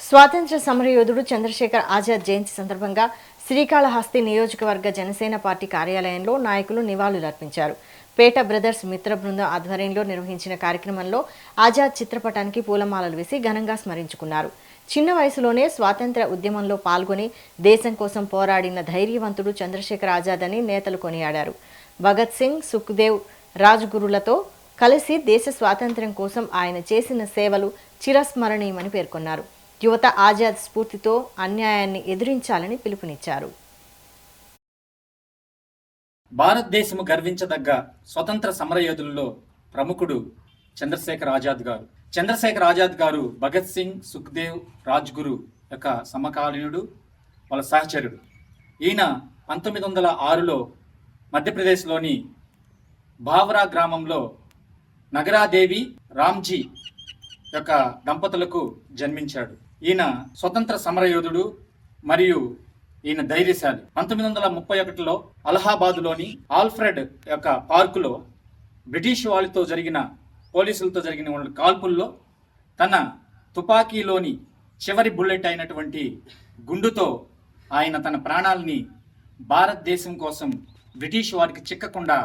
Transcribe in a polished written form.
స్వాతంత్ర సమరయోధుడు చంద్రశేఖర్ ఆజాద్ జయంతి సందర్భంగా శ్రీకాళహస్తి నియోజకవర్గ జనసేన పార్టీ కార్యాలయంలో నాయకులు నివాళులర్పించారు. పేట బ్రదర్స్ మిత్ర బృందం ఆధ్వర్యంలో నిర్వహించిన కార్యక్రమంలో ఆజాద్ చిత్రపటానికి పూలమాలలు వేసి ఘనంగా స్మరించుకున్నారు. చిన్న వయసులోనే స్వాతంత్ర్య ఉద్యమంలో పాల్గొని దేశం కోసం పోరాడిన ధైర్యవంతుడు చంద్రశేఖర్ ఆజాద్ అని నేతలు కొనియాడారు. భగత్ సింగ్, సుఖ్దేవ్, రాజ్గురులతో కలిసి దేశ స్వాతంత్ర్యం కోసం ఆయన చేసిన సేవలు చిరస్మరణీయమని పేర్కొన్నారు. యువత ఆజాద్ స్ఫూర్తితో అన్యాయాన్ని ఎదిరించాలని పిలుపునిచ్చారు. భారతదేశము గర్వించదగ్గ స్వతంత్ర సమరయోధుల్లో ప్రముఖుడు చంద్రశేఖర్ ఆజాద్ గారు. చంద్రశేఖర్ ఆజాద్ గారు భగత్ సింగ్, సుఖ్దేవ్, రాజ్గురు యొక్క సమకాలీనుడు, వాళ్ళ సహచరుడు. ఈయన 1906లో మధ్యప్రదేశ్లోని భావరా గ్రామంలో నగరాదేవి, రామ్జీ యొక్క దంపతులకు జన్మించాడు. ఈయన స్వతంత్ర సమరయోధుడు మరియు ఈయన ధైర్యశాలి. 1931లో అలహాబాద్లోని ఆల్ఫ్రెడ్ యొక్క పార్కులో బ్రిటిష్ వాళ్ళతో పోలీసులతో జరిగిన కాల్పుల్లో తన తుపాకీలోని చివరి బుల్లెట్ అయినటువంటి గుండుతో ఆయన తన ప్రాణాలని భారతదేశం కోసం బ్రిటిష్ వారికి చిక్కకుండా